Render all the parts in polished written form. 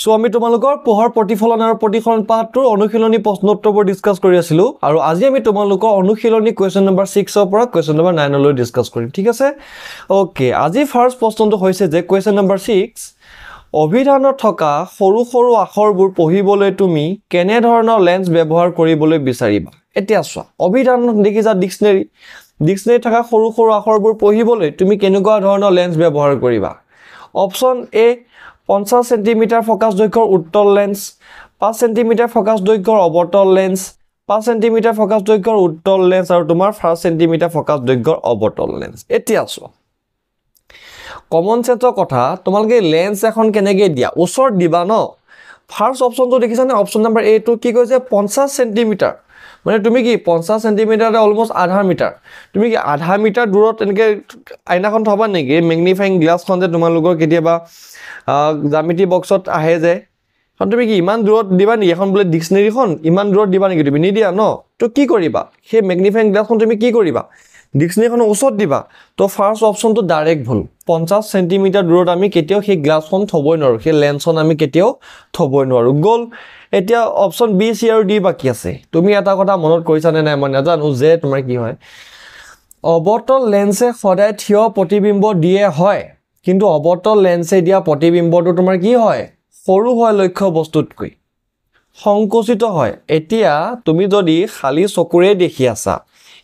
so আমি তোমালোকৰ পোহৰ প্ৰতিফলন আৰু প্ৰতিফলন পাঠটোৰ অনুশীলনী প্ৰশ্নোত্তৰবোৰ ডিসকাস কৰি আছিলো আৰু আজি আমি তোমালোকৰ অনুশীলনী কোৱেশ্চন নম্বৰ 6 ৰ পৰা কোৱেশ্চন নম্বৰ 9 লৈ ডিসকাস কৰিম ঠিক আছে ওকে আজি ফাৰ্স্ট প্ৰশ্নটো হৈছে যে কোৱেশ্চন নম্বৰ 6 অভিধানত থকা সৰু সৰু আখৰবোৰ পঢ়িবলৈ তুমি কেনে ধৰণৰ লেন্স ব্যৱহাৰ কৰিবলৈ বিচাৰিবা এতিয়া চোৱা অভিধানত দেখিছা ডিক্সনাৰী থকা সৰু সৰু আখৰবোৰ পঢ়িবলৈ তুমি কেনেকুৱা ধৰণৰ লেন্স ব্যৱহাৰ কৰিবা অপচন এ 50 সেন্টিমিটাৰ ফোকাস দৈৰ্ঘ্যৰ উত্তল লেন্স 5 সেন্টিমিটাৰ ফোকাস দৈৰ্ঘ্যৰ অৱতল লেন্স 5 সেন্টিমিটাৰ ফোকাস দৈৰ্ঘ্যৰ উত্তল লেন্স আৰু তোমাৰ 5 সেন্টিমিটাৰ ফোকাস দৈৰ্ঘ্যৰ অৱতল লেন্স এতিয়া চোৱা কমন সেন্সৰ কথা তোমালকে লেন্স এখন কেনেকৈ দিয়া ওচৰ দিবা ন ফাৰ্স্ট অপচনটো দেখিছানে অপচন নম্বৰ এ টো কি কৈছে 50 সেন্টিমিটাৰ মানে তুমি কি 50 সেন্টিমিটাৰ অলমোস্ট আধা মিটাৰ তুমি কি আধা মিটাৰ দূৰত এনেকৈ আইনাখন থবা নেকি ম্যাগনিফাইং গ্লাছখন যে তোমালোকৰ কেতিয়াবা জ্যামিতি বক্সত আহে যে এখন তুমি কি ইমান দূৰত দিবা নি এখন বলে ডিক্সনাৰীখন ইমান দূৰত দিবা নেকি তুমি নিদিয়া ন তো কি কৰিবা সেই ম্যাগনিফাইং গ্লাছখন তুমি কি কৰিবা ডিক্সনাৰীখন ওচৰত দিবা তো ফাৰ্স্ট অপচনটো ডাইৰেক্ট ভুল 50 সেন্টিমিটাৰ দূৰত আমি কেতিয়াও সেই গ্লাছখন থবই নোৱাৰো সেই লেন্সখন আমি কেতিয়াও থবই নোৱাৰো গল এতিয়া অপচন বি সি আৰু ডি বাকি আছে তুমি এটা কথা মনত কৰিছা নে নাই মই নাজানো যে তোমাৰ কি হয় অবতল লেন্সে সদায় থিয় প্ৰতিবিম্ব দিয়ে হয় কিন্তু অবতল লেন্সে দিয়া প্ৰতিবিম্বটো তোমাৰ কি হয় সৰু হয় লক্ষ্য বস্তুতকৈ সংকুচিত হয় এতিয়া তুমি যদি খালি চকুৰে দেখি আছা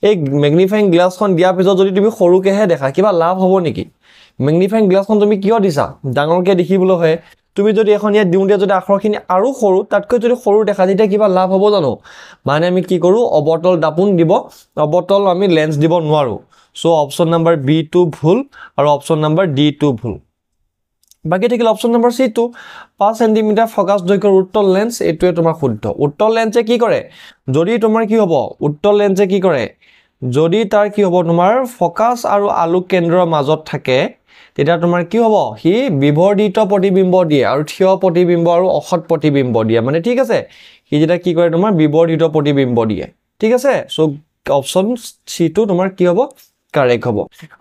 এই ম্যাগনিফাইং গ্লাছখন দিয়া পিছত যদি তুমি সৰুকেহে দেখা কিবা লাভ হ'ব নেকি ম্যাগনিফাইং গ্লাছখন তুমি কিয় দিছা ডাঙৰকে দেখিবলৈ হয় তুমি যদি এখন ইয়া দিউতে যদি আখৰখিনি আৰু সৰু তাতকৈ যদি সৰু দেখা তেতিয়া কিবা লাভ হ'ব জানো মানে আমি কি কৰো অবতল দাপোন দিব অবতল আমি লেন্স দিব নোৱাৰো so option number B to ভুল আৰু অপচন নম্বৰ ডি টু ভুল বাকি থাকিল option number C to 5 centimetre focus দৈৰ্ঘ্যৰ উত্তল লেন্স এটোৱে তোমাৰ শুদ্ধ উত্তল লেন্সে কি কৰে যদি তোমাৰ কি হ'ব উত্তল লেন্সে কি কৰে যদি তাৰ কি হ'ব তোমাৰ ফোকাস আৰু আলোক কেন্দ্ৰৰ মাজত থাকে তেতিয়া তোমাৰ কি হ'ব হি বিবৰ্ধিত প্ৰতিবিম্ব দিয়ে আৰু থিয় প্ৰতিবিম্ব আৰু অসৎ প্ৰতিবিম্ব দিয়ে মানে ঠিক আছে হি যেটা কি কৰে তোমাৰ বিবৰ্ধিত প্ৰতিবিম্ব দিয়ে ঠিক আছে সো অপচন সি টু তোমাৰ কি হ'ব কাৰেক্ট হ'ব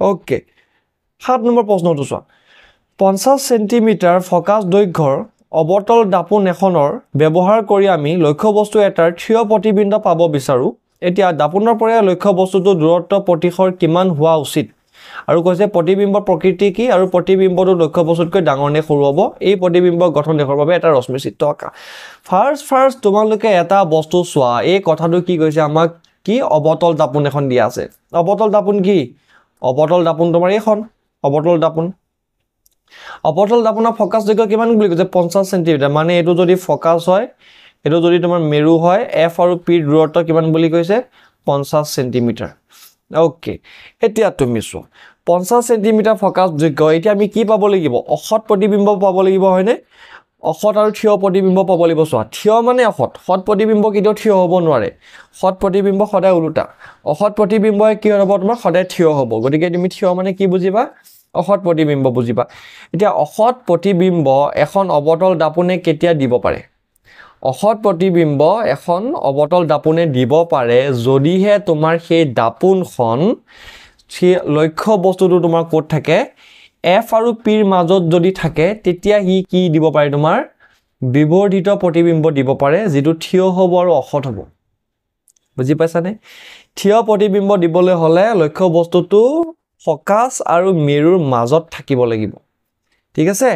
ওকে 7 নম্বৰ প্ৰশ্নটো চোৱা 50 সেন্টিমিটাৰ ফোকাস দৈৰ্ঘ্যৰ অবতল দাপোন এখনৰ ব্যৱহাৰ কৰি আমি লক্ষ্য বস্তু এটাৰ থিয় প্ৰতিবিম্ব পাব বিচাৰো এতিয়া দাপোনৰ পৰা লক্ষ্য বস্তুটো দূৰত্ব প্ৰতিখৰ কিমান হোৱা উচিত আৰু কৈছে প্ৰতিবিম্বৰ প্ৰকৃতি কি আৰু প্ৰতিবিম্বটো লক্ষ্য বস্তুতকৈ ডাঙৰ নে সৰু হ'ব এই প্ৰতিবিম্বৰ গঠন দেখাৰ বাবে এটা ৰশ্মি চিত্ৰ আঁকা ফাৰ্স্ট তোমালোকে এটা বস্তু চোৱা এই কথাটো কি কৈছে আমাক কি অবতল দাপোন এখন দিয়া আছে অবতল দাপোন কি অবতল দাপোন তোমাৰ এইখন অবতল দাপোনৰ ফোকাস দৈৰ্ঘ্য কিমান বুলি কৈছে 50 সেন্টিমিটাৰ মানে এটো যদি ফোকাস হয় এটো যদি তোমাৰ মেৰু হয় এফ আৰু পি দূৰত্ব কিমান বুলি কৈছে 50 সেন্টিমিটাৰ ওকে এতিয়া তুমি চোৱা 50 সেন্টিমিটাৰ ফোকাস দৈৰ্ঘ্য এতিয়া আমি কি পাব লাগিব অসৎ প্ৰতিবিম্ব পাব লাগিব হয়নে অসৎ আৰু থিয় প্ৰতিবিম্ব পাব লাগিব চোৱা থিয় মানে অসৎ সৎ প্ৰতিবিম্ব কিটো থিয় হ'ব নোৱাৰে সৎ প্ৰতিবিম্ব সদায় উল্টা অসৎ প্ৰতিবিম্বই কি হ'ব তোমাৰ সদায় থিয় হ'ব গতিকে তুমি থিয় মানে কি বুজিবা অসৎ প্ৰতিবিম্ব বুজিবা এতিয়া অসৎ প্ৰতিবিম্ব এখন অবতল দাপোনে কেতিয়া দিব পাৰে অসৎ প্ৰতিবিম্ব এখন অবতল দাপোনে দিব পাৰে যদিহে তোমাৰ সেই দাপোনখন লক্ষ্য বস্তুটো তোমাৰ ক'ত থাকে এফ আৰু পিৰ মাজত যদি থাকে তেতিয়া হি কি দিব পাৰে তোমাৰ বিবৰ্ধিত প্ৰতিবিম্ব দিব পাৰে যেটো থিয় হ'ব আৰু অসৎ হ'ব বুজি পাইছানে থিয় প্ৰতিবিম্ব দিবলৈ হলে লক্ষ্য বস্তুটো ফোকাস আৰু মেৰুৰ মাজত থাকিব লাগিব ঠিক আছে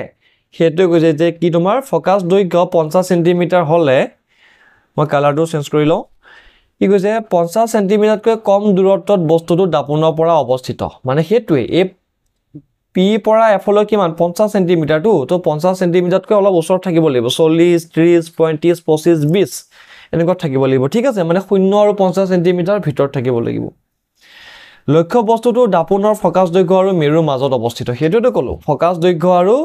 হেতু কৈছে যে কি তোমাৰ ফোকাস দৈৰ্ঘ্য 50 সেন্টিমিটাৰ হলে মই কালাৰটো চেঞ্জ কৰি লওঁ কি কৈছে 50 সেন্টিমিটাৰতকৈ কম দূৰত্বত বস্তুটো দাপোনৰ পৰা অৱস্থিত মানে হেতুৱে এই পি পৰা এফ লৈ কিমান 50 সেন্টিমিটাৰ তো 50 সেন্টিমিটাৰতকৈ অলপ ওচৰত থাকিব লাগিব 40 30 35 25 20 এনেকৈ থাকিব লাগিব ঠিক আছে মানে 0 আৰু 50 সেন্টিমিটাৰ ভিতৰত থাকিব লাগিব লক্ষ্য বস্তুটো দাপোনৰ ফোকাস দৈৰ্ঘ্য আৰু মেৰুৰ মাজত অৱস্থিত হেতুটো কলো ফোকাস দৈৰ্ঘ্য আৰু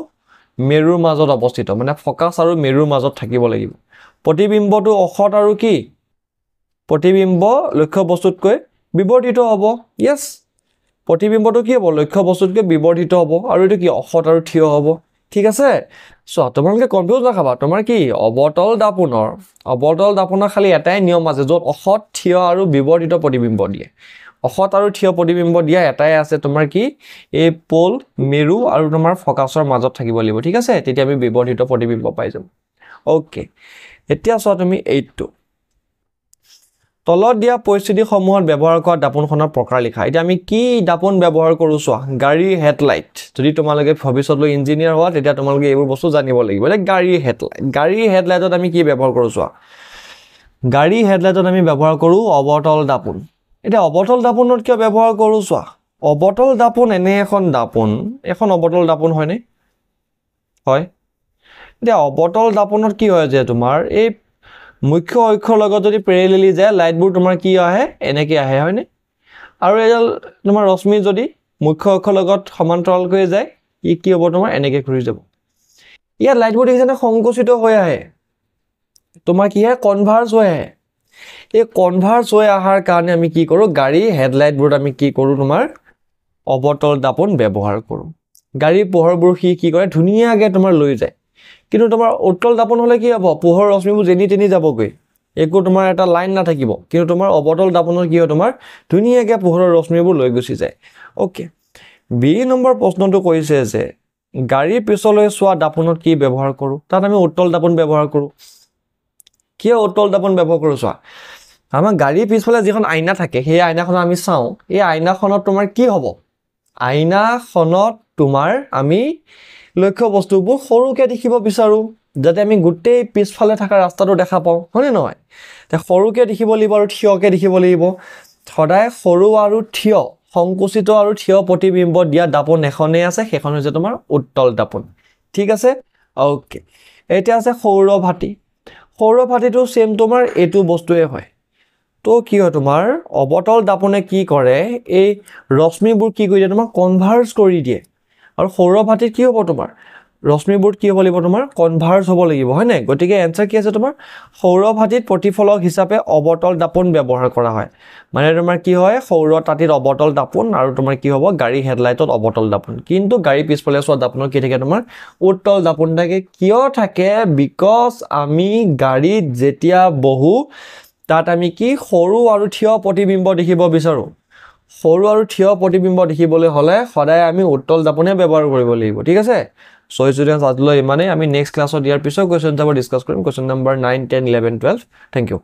মেৰুৰ মাজত অৱস্থিত মানে ফোকাস আৰু মেৰুৰ মাজত থাকিব লাগিব প্ৰতিবিম্বটো অসৎ আৰু কি প্ৰতিবিম্ব লক্ষ্য বস্তুতকৈ বিবৰ্ধিত হ'ব ইয়েস প্ৰতিবিম্বটো কি হ'ব লক্ষ্য বস্তুতকৈ বিবৰ্ধিত হ'ব আৰু এটো কি অসৎ আৰু থিয় হ'ব ঠিক আছে সো তোমালোকে কনফিউজ নাখাবা তোমাৰ কি অবতল দাপোনৰ খালি এটাই নিয়ম আছে য'ত অসৎ থিয় আৰু বিবৰ্ধিত প্ৰতিবিম্ব দিয়ে অসৎ আৰু থিয় প্ৰতিবিম্ব দিয়া এটাই আছে তোমাৰ কি এই পোল মেৰু আৰু তোমাৰ ফোকাসৰ মাজত থাকিব লাগিব ঠিক আছে তেতিয়া আমি বিবৰ্ধিত প্ৰতিবিম্ব পাই যাম ওকে এতিয়া চোৱা তুমি 8টো তলত দিয়া পৰিস্থিতিসমূহত ব্যৱহাৰ কৰা দাপোনখনৰ প্ৰকাৰ লিখা এতিয়া আমি কি দাপোন ব্যৱহাৰ কৰোঁ চোৱা গাড়ী হেডলাইট যদি তোমালোকে ভৱিষ্যতলৈ ইঞ্জিনিয়াৰ হোৱা তেতিয়া তোমালোকে এইবোৰ বস্তু জানিব লাগিব এতিয়া গাড়ী হেডলাইটত আমি কি ব্যৱহাৰ কৰোঁ চোৱা গাড়ী হেডলাইটত আমি ব্যৱহাৰ কৰোঁ অৱতল দাপোন এতিয়া অৱতল দাপোনত কিয় ব্যৱহাৰ কৰোঁ চোৱা অৱতল দাপোন এনে এখন অৱতল দাপোন হয়নে হয় এতিয়া অৱতল দাপোনত কি হয় যে তোমাৰ এই মুখ্য অক্ষৰ লগত যদি পেৰেলেলি যায় লাইটবোৰ তোমাৰ কি আহে এনেকৈ আহে হয়নে আৰু এডাল তোমাৰ ৰশ্মি যদি মুখ্য অক্ষৰ লগত সমান্তৰালকৈ যায় ই কি হ'ব তোমাৰ এনেকৈ ঘূৰি যাব ইয়াত লাইটবোৰ দেখিছানে সংকুচিত হৈ আহে তোমাৰ কি হয় কনভাৰ্জ হৈ আহে এই কনভাৰ্জ হৈ অহাৰ কাৰণে আমি কি কৰোঁ গাড়ী হেডলাইটবোৰত আমি কি কৰোঁ তোমাৰ অৱতল দাপোন ব্যৱহাৰ কৰোঁ গাড়ীৰ পোহৰবোৰ কি কৰে ধুনীয়াকৈ তোমাৰ লৈ যায় কিন্তু তোমাৰ উত্তল দাপোন হ'লে কি হ'ব পোহৰ ৰশ্মিবোৰ যেনি তেনি যাবগৈ একো তোমাৰ এটা লাইন নাথাকিব কিন্তু তোমাৰ অৱতল দাপোনত কি হয় তোমাৰ ধুনীয়াকৈ পোহৰৰ ৰশ্মিবোৰ লৈ গুচি যায় ওকে বি নম্বৰ প্ৰশ্নটো কৈছে যে গাড়ীৰ পিছলৈ চোৱা দাপোনত কি ব্যৱহাৰ কৰোঁ তাত আমি উত্তল দাপোন ব্যৱহাৰ কৰোঁ কিয় উত্তল দাপোন ব্যৱহাৰ কৰোঁ চোৱা আমাৰ গাড়ীৰ পিছফালে যিখন আইনা থাকে সেই আইনাখন আমি চাওঁ এই আইনাখনত তোমাৰ কি হ'ব আইনাখনত তোমাৰ আমি লক্ষ্য বস্তুবোৰ সৰুকৈ দেখিব বিচাৰোঁ যাতে আমি গোটেই পিছফালে থকা ৰাস্তাটো দেখা পাওঁ হয়নে নহয় তে সৰুকৈ দেখিব লাগিব আৰু থিয়কৈ দেখিব লাগিব সদায় সৰু আৰু থিয় সংকুচিত আৰু থিয় প্ৰতিবিম্ব দিয়া দাপোন এখনেই আছে সেইখন হৈছে তোমাৰ উত্তল দাপোন ঠিক আছে ওকে এতিয়া আছে সৌৰভাটিটো সেম তোমাৰ এইটো বস্তুৱে হয় তো কি হয় তোমাৰ অৱতল দাপোনে কি কৰে এই ৰশ্মিবোৰ কি কৰি দিয়ে তোমাৰ কনভাৰ্জ কৰি দিয়ে আৰু সৌৰভাটিত কি হ'ব তোমাৰ ৰশ্মিবোৰ কি হ'ব লাগিব তোমাৰ কনভাৰ্জ হ'ব লাগিব হয় নাই গতিকে এনসাৰ কি আছে তোমাৰ সৌৰভাটিত প্ৰতিফলক হিচাপে অৱতল দাপোন ব্যৱহাৰ কৰা হয় মানে তোমাৰ কি হয় সৌৰতাতিত অৱতল দাপোন আৰু তোমাৰ কি হ'ব গাড়ী হেডলাইটত অৱতল দাপোন কিন্তু গাড়ী পিছফালে চোৱা দাপোনত কি থাকে তোমাৰ উত্তল দাপোন থাকে কিয় থাকে বিকজ আমি গাড়ীত যেতিয়া বহু তাত আমি কি সৰু আৰু থিয় প্ৰতিবিম্ব দেখিব বিচাৰোঁ সৰু আৰু থিয় প্ৰতিবিম্ব দেখিবলৈ হ'লে সদায় আমি উত্তল দাপোনে ব্যৱহাৰ কৰিব লাগিব ঠিক আছে সো ষ্টুডেণ্টছ আজিলৈ ইমানেই আমি নেক্সট ক্লাছত ইয়াৰ পিছত কুৱেশ্যন ডিছকাছ কৰিম কুৱেশ্যন নম্বৰ 9 10 11 12 থেংক ইউ